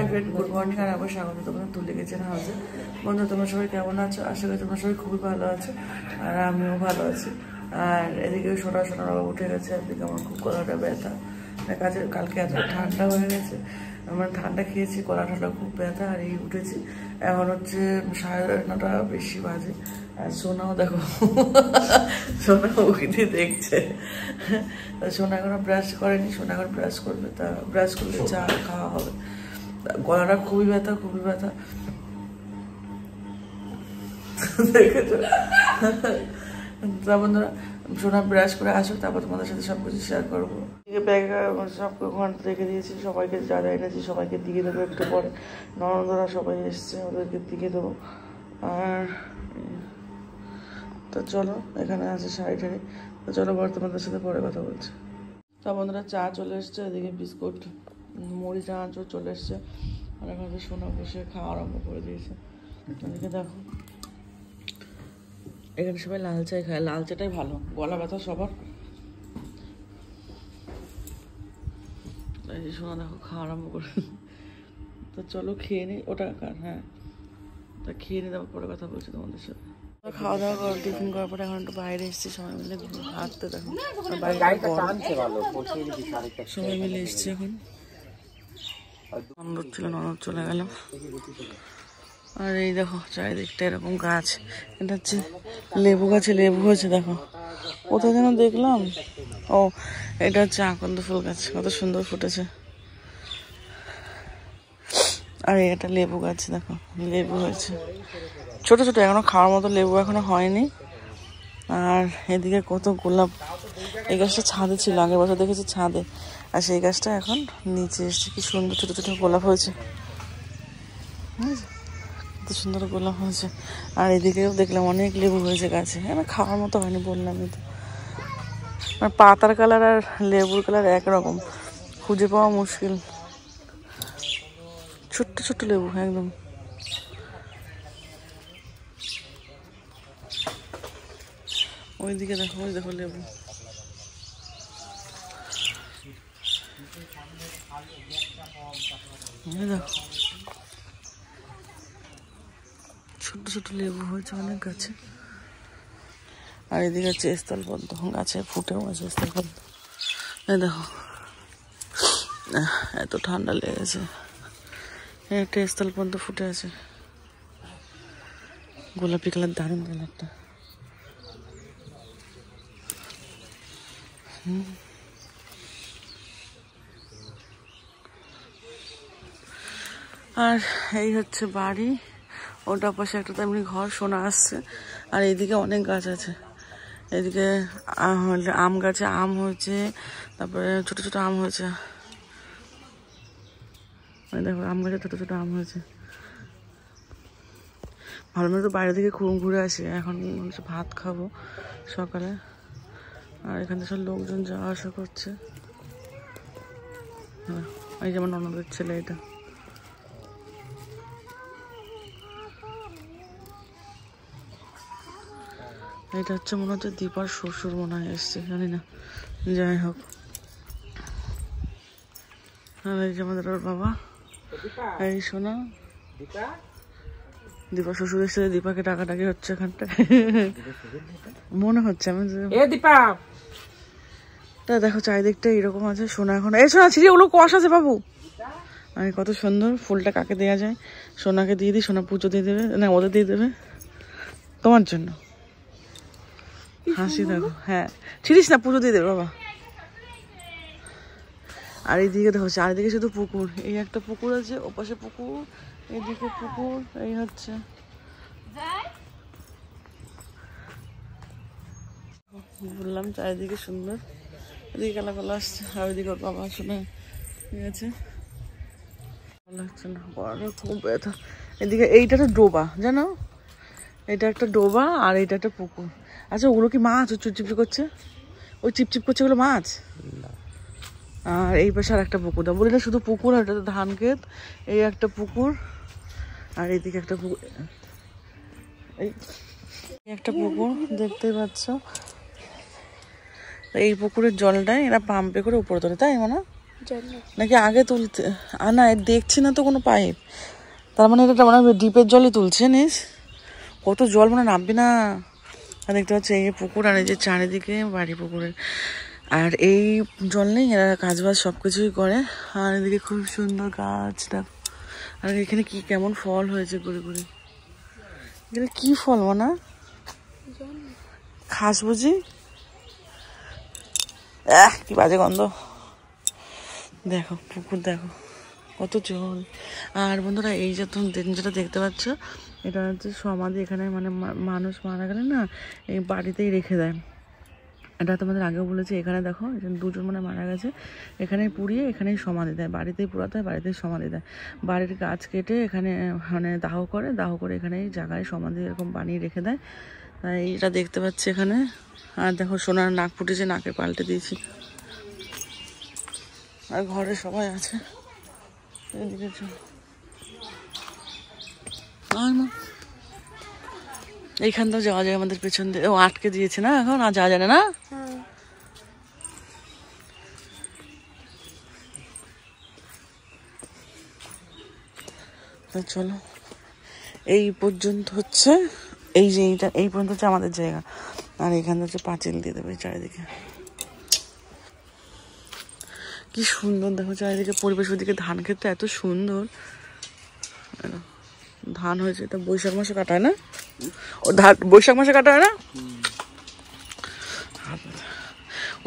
Hi friend, good morning আর আবার স্বাগত তোমাদের তুলে গেছেন হাউসে। বন্ধু তোমরা সবাই কেমন আছো? আশা করি তোমরা সবাই খুবই ভালো আছো আর আমিও ভালো আছি। আর এদিকে সোনা বাবা উঠে গেছে, এদিকে আমার খুব গলাটা ব্যথা। কালকে এত ঠান্ডা হয়ে গেছে, আমার ঠান্ডা খেয়েছি, গলা ঠান্ডা খুব ব্যথা। আর এই উঠেছি, এখন হচ্ছে 9:30 বেশি বাজে। আর সোনাও দেখো, সোনা উঠে দেখছে। সোনা এখনো ব্রাশ করেনি, সোনা এখন ব্রাশ করবে, তা ব্রাশ করলে চা খাওয়া হবে। গলাটা খুবই ব্যথা, খুবই ব্যথা। দেখেছো? তা বন্ধুরা, সোনা ব্রাশ করে আসো, তারপর তোমাদের সাথে সব কিছু শেয়ার করবো। ব্যাগে সব ঘন্টা রেখে দিয়েছি, সবাইকে যা যা এনেছি সবাইকে দিয়ে দেবো একটু পরে। ননদরা সবাই এসছে, ওদেরকে দিয়ে দেবো। আর তো চলো, এখানে আছে শাড়ি টাড়ি, তো চলো বর তোমাদের সাথে পরে কথা বলছি। তা বন্ধুরা, চা চলে এসছে, এদিকে বিস্কুট মুড়ি চানাচুর চলে এসছে। আর এখন সোনা বসে খাওয়া আরম্ভ করে দিয়েছে। এদিকে দেখো, এখানে সবাই লাল চাই খায়, লাল চাটাই ভালো, গলা ব্যথা সবার। তাই সোনা দেখো খাওয়া আরম্ভ করে। তো চলো খেয়ে নিই। ওটা কার? হ্যাঁ, তা খেয়ে নিই, তারপর পরে কথা বলছি তোমাদের সাথে। খাওয়া দাওয়া করে টিফিন করার পরে এখন একটু বাইরে এসেছি, সবাই মিলে হাঁটতে। দেখো সবাই মিলে এসছি এখন। ননদ ছিল, ননদ চলে গেল। আর এই দেখো চারিদিকটা এরকম গাছ, এটা হচ্ছে লেবু গাছে লেবু হয়েছে। দেখো কোথায় যেন দেখলাম, ও এটা হচ্ছে আকন্দ ফুল গাছ, কত সুন্দর ফুটেছে। আর এটা লেবু গাছ, দেখো লেবু হয়েছে ছোট ছোট, এখনো খাওয়ার মতো লেবু এখনো হয়নি। আর এদিকে কত গোলাপ, এই গাছটা ছাদে ছিল, আগের বছর দেখেছি ছাদে, আর সেই গাছটা এখন নিচে এসছে। কি সুন্দর ছোট ছোট গোলাপ হয়েছে, কত সুন্দর গোলাপ হয়েছে। আর এদিকেও দেখলাম অনেক লেবু হয়েছে গাছে, এবার খাওয়ার মতো হয়নি, বললামই তো। আর পাতার কালার আর লেবুর কালার একরকম, খুঁজে পাওয়া মুশকিল। ছোট্ট ছোট্ট লেবু একদম। ওইদিকে দেখো, ওই দেখো লেবু। দেখো ছোট্ট ছোট্ট লেবু হয়েছে অনেক গাছে। আর এদিকে হচ্ছে স্থলপদ্ম গাছে ফুটেও আছে, স্থলপদ্ম। এই দেখো এত ঠান্ডা লেগেছে, একটা স্থলপদ্ম ফুটে আছে, গোলাপি কালার, দারুণ কালারটা। আর এই হচ্ছে বাড়ি, ওটা পাশে একটা তেমনি ঘর, শোনা আসছে। আর এইদিকে অনেক গাছ আছে, এদিকে আম গাছে আম হয়েছে, তারপরে ছোট ছোট আম হয়েছে। দেখো আম গাছে ছোট ছোট আম হয়েছে। ভালো মতো বাইরে থেকে ঘুরে আসি, এখন ভাত খাবো সকালে। আর এখানে সব লোকজন যাওয়া আসা করছে। এই যেমন ননদের ছেলে, এটা এটা হচ্ছে মনে হচ্ছে দীপার শ্বশুর মনে হয় এসছে, জানি না, যাই হোক। আর এই যে আমাদের ওর বাবা, এই শোনা দীপা শ্বশুর এসছে, দীপাকে ডাকাডাকি হচ্ছে এখানটা মনে হচ্ছে। আমি দীপা তা দেখো চারিদিকটা এরকম আছে। সোনা এখন এই সোনা ছিঁড়ে ওগুলো কষ আছে বাবু। আমি কত সুন্দর ফুলটা কাকে দেওয়া যায়, সোনাকে দিয়ে দিই, সোনা পুজো দিয়ে দেবে, না ওদের দিয়ে দেবে, তোমার জন্য। হাসি দেখো, হ্যাঁ ছিড়িস না, পুজো দিয়ে দেবে বাবা। আর এইদিকে দেখো চারিদিকে শুধু পুকুর, এই একটা পুকুর আছে, ওপাশে পুকুর, এইদিকে পুকুর, এই হচ্ছে। বললাম চারিদিকে সুন্দর, এদিকে কালা কালা আসছে। আর ওইদিকে ওর বাবা শুনে আছে, ভালো লাগছে না, বড় খুব ব্যথা। এদিকে এইটা তো ডোবা, জানো, এটা একটা ডোবা আর এইটা একটা পুকুর। আচ্ছা ওগুলো কি মাছ? ও চিপচিপ করছে, ওই চিপচিপ করছে, ওগুলো মাছ? আর এই পাশে আর একটা পুকুর, বলি না শুধু পুকুর, আর এটা ধান ক্ষেত। এই একটা পুকুর, আর এইদিকে একটা পুকুর, এই একটা পুকুর দেখতেই পাচ্ছ। এই পুকুরের জলটাই এরা পাম্পে করে উপরে তোলে, তাই মনে নাকি আগে তুলতে? না দেখছি না তো কোনো পাইপ, তার মানে এটা মানে ডিপের জলই তুলছে। নিস কত জল মানে নামবি না। আর দেখতে পাচ্ছি এই পুকুর, আর এই যে চারিদিকে বাড়ি পুকুরের, আর এই জল নেই, এরা কাজবাজ সব কিছুই করে। আর এদিকে খুব সুন্দর গাছটা, আর এখানে কি কেমন ফল হয়েছে ঘুরে ঘুরে। এখানে কি ফল না খাস বুঝি, কি বাজে গন্ধ। দেখো পুকুর, দেখো কত জল। আর বন্ধুরা এই যে তুমি যেটা দেখতে পাচ্ছ, এটা হচ্ছে সমাধি। এখানে মানে মানুষ মারা গেলে না এই বাড়িতেই রেখে দেয়। এটা তোমাদের আগেও বলেছি। এখানে দেখো দুজন মানে মারা গেছে, এখানেই পুড়িয়ে এখানেই সমাধি দেয়, বাড়িতেই পুরাতে হয়, বাড়িতেই সমাধি দেয়। বাড়ির গাছ কেটে এখানে মানে দাহ করে এখানেই জায়গায় সমাধি এরকম বানিয়ে রেখে দেয়। তাই এটা দেখতে পাচ্ছি এখানে। আর দেখো সোনার নাক ফুটেছে, নাকে পাল্টে দিয়েছি। আর ঘরে সবাই আছে, এদিকে এইখানটাও যাওয়া যায় আমাদের পেছন দিয়ে। ও আটকে দিয়েছে না এখন, আর যাওয়া যায় না। চলো এই পর্যন্ত হচ্ছে, এই যে এইটা এই পর্যন্ত হচ্ছে আমাদের জায়গা। আর এখানে হচ্ছে পাঁচিল দিয়ে দেবে চারিদিকে। কি সুন্দর দেখো চারিদিকে পরিবেশ। ওইদিকে ধান ক্ষেতটা এত সুন্দর, ধান হয়েছে। এটা বৈশাখ মাসে কাটা হয় না? ও ধান বৈশাখ মাসে কাটা হয় না?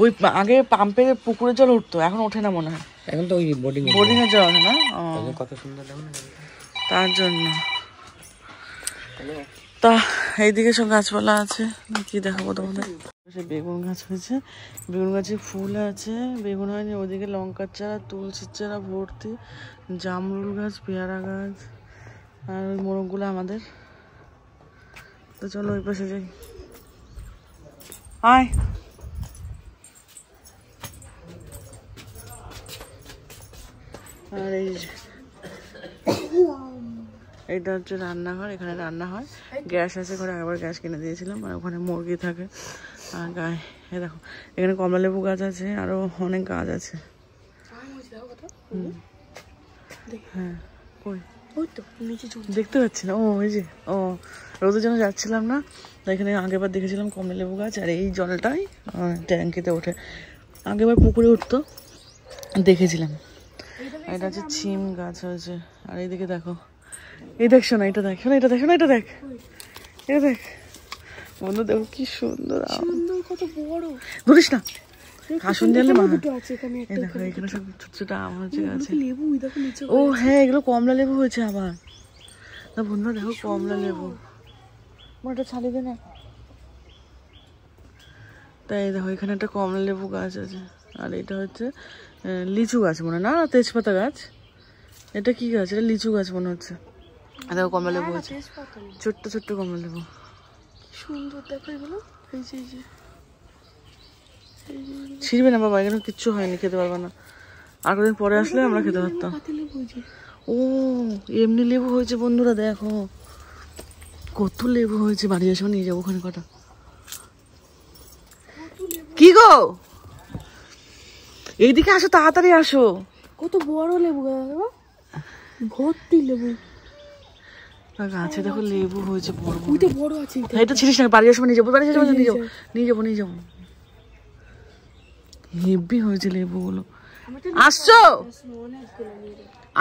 ওই আগে পাম্পের পুকুরে জল উঠতো, এখন ওঠে না মনে হয়। এখন তো ওই বোর্ডিং এর জল ওঠে না। কত সুন্দর তার জন্য। তা এইদিকে সব গাছপালা আছে, কি দেখাবো তোমাদের। বেগুন গাছ হয়েছে, বেগুন গাছে ফুল আছে, বেগুন হয়নি। ওদিকে লঙ্কার চারা, তুলসির চারা ভর্তি, জামরুল গাছ, পেয়ারা গাছ, আর ওই মোরগগুলো আমাদের। তো চলো ওই পাশে যাই। আয় আর এই এইটা হচ্ছে রান্নাঘর, এখানে রান্না হয়। গ্যাস আছে ঘরে, আবার গ্যাস কিনে দিয়েছিলাম। আর ওখানে মুরগি থাকে। আর গায়ে এই দেখো এখানে কমলালেবু গাছ আছে, আরো অনেক গাছ আছে। হ্যাঁ কই দেখতে পাচ্ছি না। ও ওই যে, ও রোদের জন্য যাচ্ছিলাম না, এখানে আগেবার দেখেছিলাম কমলালেবু গাছ। আর এই জলটাই ট্যাঙ্কিতে ওঠে, আগেবার পুকুরে উঠতো দেখেছিলাম। এটা হচ্ছে ছিম গাছ হয়েছে। আর এইদিকে দেখো, এই দেখ শোনা, এটা দেখ, শোনা এটা দেখ, শোনা এটা দেখ, এটা দেখ বন্ধু, দেখো কি সুন্দর। কত বড়, ধরিস না, আসন দিয়ে দেখো এখানে সব ছোট ছোট আম হচ্ছে গাছে। ও হ্যাঁ, এগুলো কমলা লেবু হয়েছে আবার। না বন্ধুরা দেখো কমলা লেবু, ওটা ছাড়িয়ে দে না। তাই দেখো এখানে একটা কমলা লেবু গাছ আছে। আর এটা হচ্ছে লিচু গাছ মনে হয়, না তেজপাতা গাছ। এটা কি গাছ? এটা লিচু গাছ মনে হচ্ছে। দেখো কমলা লেবু আছে, ছোট্ট ছোট্ট কমলা লেবু, সুন্দর দেখো এগুলো। এই যে ছিড়বে না বাবা, এখানে কিচ্ছু হয়নি, খেতে পারবা না। আর কদিন পরে আসলে আমরা খেতে পারতাম। ও এমনি লেবু হয়েছে বন্ধুরা, দেখো কত লেবু হয়েছে। বাড়ি আসবো নিয়ে যাবো ওখানে কটা। কি গো এইদিকে আসো, তাড়াতাড়ি আসো। কত বড় লেবু ভর্তি লেবু গাছে দেখো লেবু হয়েছে বড় বড় আছে। এটা ছিড়িস না, বাড়ি আসবো নিয়ে যাবো, বাড়ি আসবো নিয়ে যাবো, নিয়ে যাবো, নিয়ে যাবো। হেভি হয়েছে লেবুগুলো। আসছো,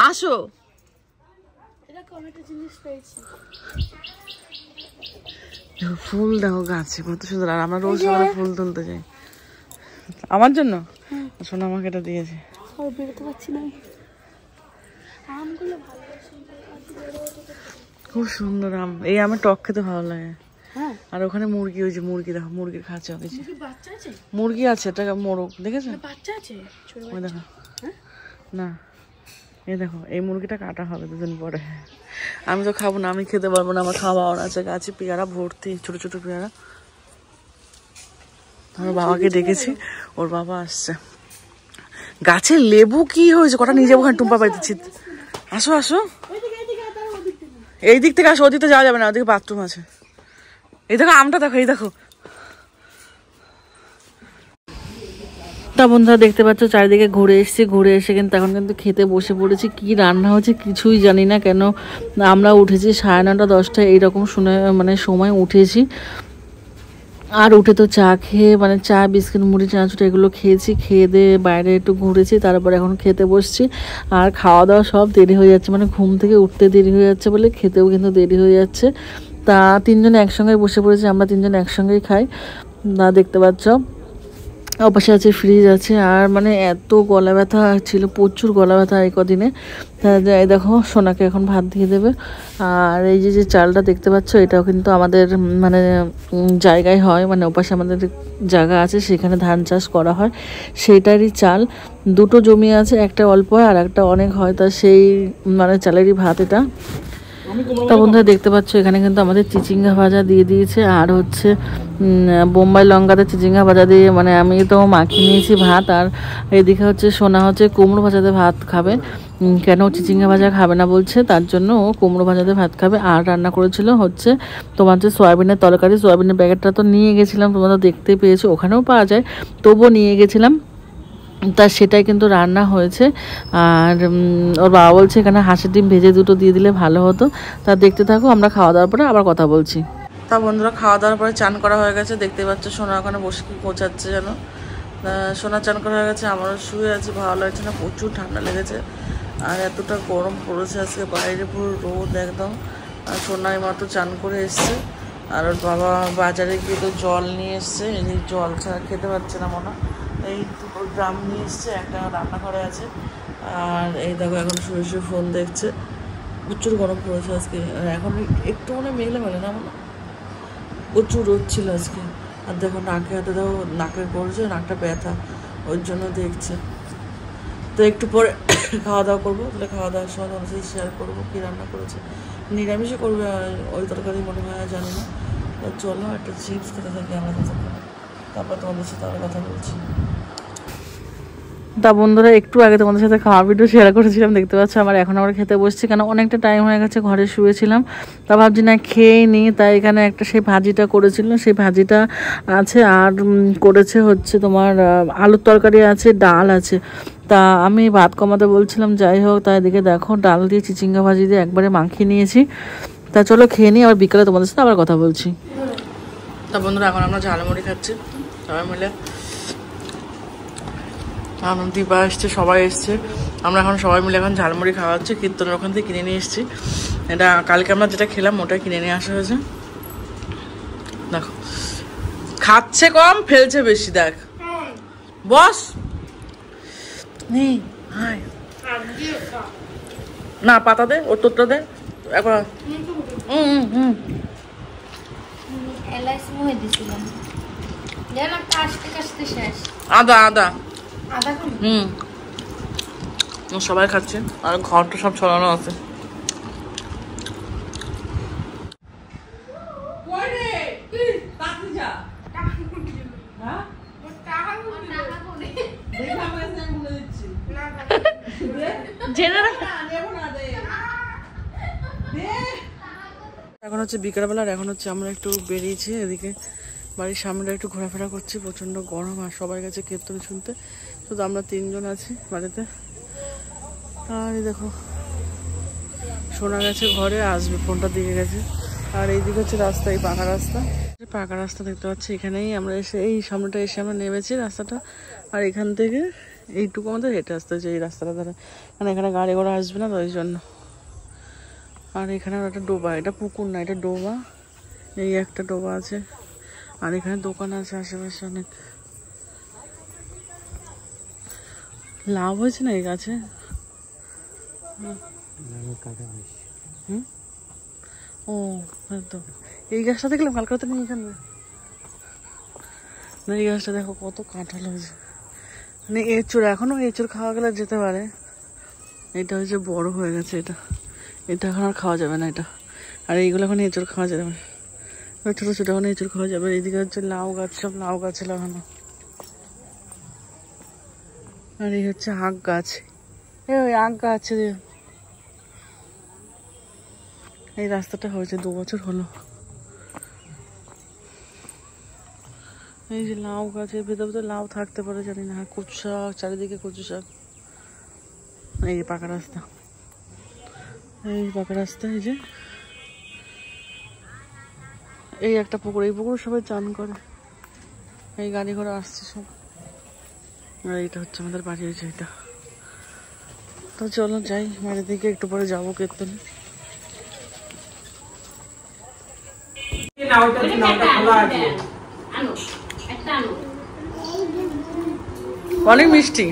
আসো। ফুল দেখো গাছে কত সুন্দর। আর আমরা রোজ সকালে ফুল তুলতে যাই। আমার জন্য শোনা আমাকে এটা দিয়েছে। খুব সুন্দর আম। এই আমার টক খেতে ভালো লাগে। আর ওখানে মুরগি, ওই যে মুরগি দেখো, মুরগির খাঁচা হয়েছে, মুরগি আছে। এটা মোরগ দেখেছো? ওই দেখো না, এই দেখো এই মুরগিটা কাটা হবে দুদিন পরে। আমি তো খাবো না, আমি খেতে পারবো না, আমার খাওয়া আছে। গাছে পেয়ারা ভর্তি, ছোট ছোট পেয়ারা। আমার বাবাকে ডেকেছি, ওর বাবা আসছে। গাছের লেবু কি হয়েছে, কটা নিয়ে যাবো ওখানে টুম্পা পাইতেছি। আসো আসো, এই দিক থেকে আসো, ওদিকে যাওয়া যাবে না, ওদিকে বাথরুম আছে। এই দেখো আমটা দেখো, এই দেখো তা বন্ধুরা দেখতে পাচ্ছ চারিদিকে ঘুরে এসেছি, ঘুরে এসে কিন্তু এখন কিন্তু খেতে বসে পড়েছি। কি রান্না হচ্ছে কিছুই জানি না, কেন আমরা উঠেছি 9:30 10টা এইরকম শুনে মানে সময় উঠেছি। আর উঠে তো চা খেয়ে মানে চা বিস্কিট মুড়ি চানাচুটা এগুলো খেয়েছি, খেয়ে দিয়ে বাইরে একটু ঘুরেছি, তারপর এখন খেতে বসছি। আর খাওয়া দাওয়া সব দেরি হয়ে যাচ্ছে, মানে ঘুম থেকে উঠতে দেরি হয়ে যাচ্ছে বলে খেতেও কিন্তু দেরি হয়ে যাচ্ছে। তা তিনজনে একসঙ্গে বসে পড়েছি, আমরা তিনজন একসঙ্গেই খাই। না দেখতে পাচ্ছ অপাশে আছে ফ্রিজ আছে। আর মানে এত গলা ব্যথা ছিল, প্রচুর গলা ব্যথা এই কদিনে। এই দেখো সোনাকে এখন ভাত দিয়ে দেবে। আর এই যে চালটা দেখতে পাচ্ছ এটাও কিন্তু আমাদের মানে জায়গায় হয়, মানে ওপাশে আমাদের জায়গা আছে সেখানে ধান চাষ করা হয়, সেইটারই চাল। দুটো জমি আছে, একটা অল্প হয় আর একটা অনেক হয়, তা সেই মানে চালেরই ভাত এটা। তা বন্ধুরা দেখতে পাচ্ছ এখানে কিন্তু আমাদের চিচিঙ্গা ভাজা দিয়ে দিয়েছে, আর হচ্ছে বোম্বাই লঙ্কাতে চিচিঙ্গা ভাজা দিয়ে মানে আমি তো মাখিয়ে নিয়েছি ভাত। আর এদিকে হচ্ছে সোনা হচ্ছে কুমড়ো ভাজাতে ভাত খাবে, কেন চিচিঙ্গা ভাজা খাবে না বলছে, তার জন্য ও কুমড়ো ভাজাতে ভাত খাবে। আর রান্না করেছিল হচ্ছে তোমার যে সয়াবিনের তরকারি, সয়াবিনের প্যাকেটটা তো নিয়ে গেছিলাম, তোমরা তো দেখতে পেয়েছো, ওখানেও পাওয়া যায়, তবুও নিয়ে গেছিলাম, তা সেটাই কিন্তু রান্না হয়েছে। আর ওর বাবা বলছে এখানে হাঁসের ডিম ভেজে দুটো দিয়ে দিলে ভালো হতো। তা দেখতে থাকো, আমরা খাওয়া দাওয়ার পরে আবার কথা বলছি। তা বন্ধুরা খাওয়া দাওয়ার পরে চান করা হয়ে গেছে, দেখতে পাচ্ছ সোনা ওখানে বসে কি গোছাচ্ছে যেন। সোনা চান করা হয়ে গেছে, আমারও শুয়ে আছে, ভালো লাগছে না, প্রচুর ঠান্ডা লেগেছে। আর এতটা গরম পড়েছে আজকে, বাইরে পুরো রোদ একদম। আর সোনাই মাত্র চান করে এসছে, আর ওর বাবা বাজারে গিয়ে তো জল নিয়ে এসছে, এই জল ছাড়া খেতে পারছে না মনে। এই দুটো ড্রাম নিয়ে এসছে, একটা রান্নাঘরে আছে। আর এই দেখো এখন শুয়ে শুয়ে ফোন দেখছে, প্রচুর গরম পড়েছে আজকে। আর এখন একটু মনে মেলে না মনে, প্রচুর রোদ ছিল আজকে। আর দেখো নাকে হাতে দেখো নাকে পড়েছে, নাকটা ব্যথা, ওর জন্য দেখছে। তো একটু পরে খাওয়া দাওয়া করবো, তাহলে খাওয়া দাওয়ার সময় তোমার সাথে শেয়ার করবো কী রান্না করেছে। নিরামিষই করবে ওই তরকারি মনে হয়, জানি না। তো চলো একটা চিপস খেতে থাকি আমরা, তারপর তোমাদের সাথে আরও কথা বলছি। তা বন্ধুরা একটু আগে তোমাদের সাথে খাওয়া ভিডিও শেয়ার করেছিলাম, দেখতে পাচ্ছ আমার এখন আমরা খেতে বসছি, কেন অনেকটা টাইম হয়ে গেছে, ঘরে শুয়েছিলাম। তা ভাবছি না খেয়েই নিই, তাই এখানে একটা সেই ভাজিটা করেছিল, সেই ভাজিটা আছে। আর করেছে হচ্ছে তোমার আলুর তরকারি আছে, ডাল আছে। তা আমি ভাত কমাতে বলছিলাম, যাই হোক। তা এদিকে দেখো ডাল দিয়ে চিচিঙ্গা ভাজি দিয়ে একবারে মাখিয়ে নিয়েছি। তা চলো খেয়ে নিই, আবার বিকালে তোমাদের সাথে আবার কথা বলছি। তা বন্ধুরা এখন আমরা ঝালমুড়ি খাচ্ছি সবাই মিলে। দীপা এসছে, সবাই এসছে, আমরা এখন সবাই মিলে এখন ঝালমুড়ি খাওয়া হচ্ছে। কীর্তনের ওখান থেকে কিনে নিয়ে এসেছি, এটা কালকে আমরা যেটা খেলাম ওটাই কিনে নিয়ে আসা হয়েছে। দেখো খাচ্ছে কম ফেলছে বেশি, দেখ বস নেই না, পাতা দে, ওর তোরটা দে একবার। আদা আদা সবাই খাচ্ছে, আর ঘরটা সব ছড়ানো আছে। এখন হচ্ছে বিকালবেলা, আর এখন হচ্ছে আমরা একটু বেরিয়েছি এদিকে বাড়ির সামনেটা একটু ঘোরাফেরা করছি, প্রচণ্ড গরম। আর সবাই গেছে কীর্তন শুনতে, শুধু আমরা তিনজন আছি বাড়িতে। আর এই দেখো শোনা গেছে ঘরে আসবে, ফোনটা দিয়ে গেছে। আর এইদিকে হচ্ছে রাস্তা, এই পাকা রাস্তা, পাকা রাস্তা দেখতে পাচ্ছি। এখানেই আমরা এসে এই সামনেটা এসে আমরা নেমেছি রাস্তাটা। আর এখান থেকে এইটুকু আমাদের হেঁটে আসতে হচ্ছে এই রাস্তাটা দ্বারা, মানে এখানে গাড়ি ঘোড়া আসবে না, তো ওই জন্য। আর এখানে একটা ডোবা, এটা পুকুর না, এটা ডোবা, এই একটা ডোবা আছে। আর এখানে দোকান আছে আশেপাশে অনেক। লাভ হয়েছে না এই গাছে? ও তো এই গাছটা দেখলাম কালকে তো নেই এখানে, না এই গাছটা দেখো কত কাঁঠাল হয়েছে, মানে এঁচড়, এখনো এঁচড় খাওয়া গেলে যেতে পারে। এটা হচ্ছে বড় হয়ে গেছে, এটা এটা এখন আর খাওয়া যাবে না এটা। আর এইগুলো এখন এঁচড় খাওয়া যাবে, ছোটো ছোটো এখন এঁচড় খাওয়া যাবে। এইদিকে হচ্ছে লাউ গাছ, সব লাউ গাছে লাগানো। আর এই হচ্ছে আখ গাছ, ওই আখ গাছ। এই রাস্তাটা হয়েছে 2 বছর হলো। এই যে লাউ গাছের ভেতর ভেতর লাউ থাকতে পারে জানি না। কচু শাক, চারিদিকে কচু শাক। এই পাকা রাস্তা, এই পাকা রাস্তা। এই যে এই একটা পুকুর, এই পুকুর সবাই চান করে। এই গাড়ি ঘোড়া আসছে সব। আর এইটা হচ্ছে আমাদের বাড়ির যেটা। তো চলো যাই বাড়ির দিকে, একটু পরে যাবো কীর্তনে। অনেক মিষ্টি।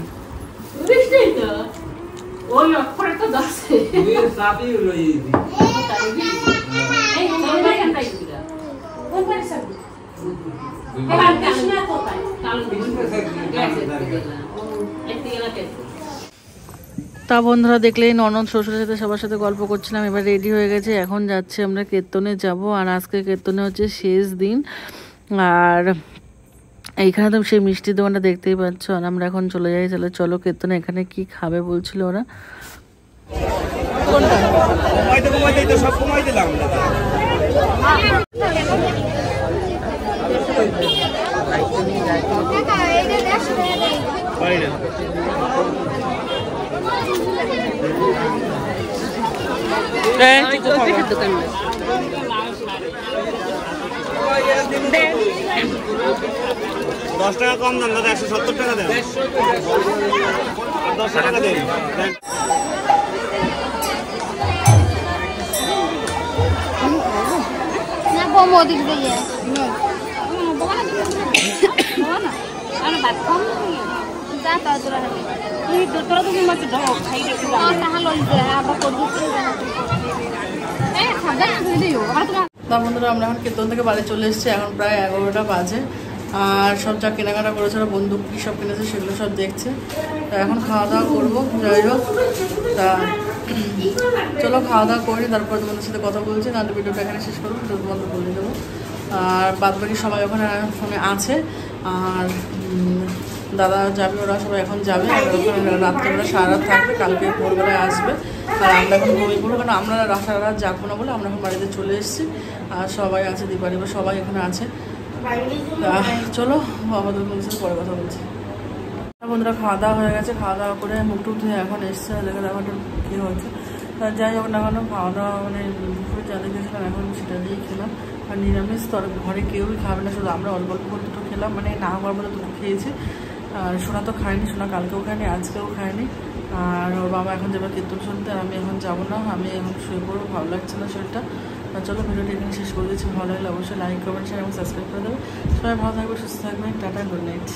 তা বন্ধুরা দেখলেই ননদ শ্বশুরের সাথে সবার সাথে গল্প করছিলাম। এবার রেডি হয়ে গেছে, এখন যাচ্ছি আমরা কীর্তনে যাব। আর আজকে কীর্তনে হচ্ছে শেষ দিন। আর এইখানে তো সেই মিষ্টির দোকানটা দেখতেই পাচ্ছ। আর আমরা এখন চলে যাই। তাহলে চলো কীর্তনে এখানে কি খাবে বলছিল ওরা। দশ টাকা কম দাম দাদা, 170 টাকা দেন। 10 টাকা দেন। না কম ওদিক দিয়ে বন্ধুরা আমরা এখন কীর্তন থেকে বাড়ি চলে এসেছি। এখন প্রায় 11টা বাজে। আর সব যা কেনাকাটা করেছে ওরা, বন্দুক কী সব কিনেছে সেগুলো সব দেখছে। তা এখন খাওয়া দাওয়া করবো। যাই হোক, তা চলো খাওয়া দাওয়া করি, তারপর তোমাদের সাথে কথা বলছি। নাহলে ভিডিওটা এখানে শেষ করবো, তো তোমাদের বলে দেবো। আর বাদ বাকি সবাই ওখানে ফোনে আছে। আর দাদা যাবে, ওরা সবাই এখন যাবে। আর ওখানে রাত্রেবেলা সারা রাত থাকবে, কালকে ভোরবেলায় আসবে। আর আমরা এখন ঘুমিয়ে পড়বো, কারণ আমরা সারা রাত যাবো না বলে আমরা এখন বাড়িতে চলে এসেছি। আর সবাই আছে, দীপারি বা সবাই এখানে আছে। চলো আমাদের সাথে পরে কথা বলছি। বন্ধুরা খাওয়া দাওয়া হয়ে গেছে, খাওয়া দাওয়া করে মুখ টুক ধুয়ে এখন এসছে। দেখে ব্যাপারটা কী হয়েছে। যাই হোক না কেন, খাওয়া দাওয়া মানে দুপুরে যা দেখেছিলাম এখন সেটা দিয়েই খেলাম। আর নিরামিষ তো ঘরে কেউই খাবে না, শুধু আমরা অল্প অল্প করে দুটো খেলাম। মানে না হওয়ার মতো দুটো খেয়েছি। আর সোনা তো খায়নি, সোনা কালকেও খায়নি, আজকেও খায়নি। আর ওর বাবা এখন যাবে কীর্তন শুনতে। আর আমি এখন যাবো না, আমি এখন শুয়ে পড়বো, ভালো লাগছে না শরীরটা। আর চলো ভিডিওটি এখানে শেষ করে দিচ্ছি। ভালো লাগলে অবশ্যই লাইক, কমেন্ট, শেয়ার এবং সাবস্ক্রাইব করে দেবে। সবাই ভালো থাকবে, সুস্থ থাকবে। Tata, good night.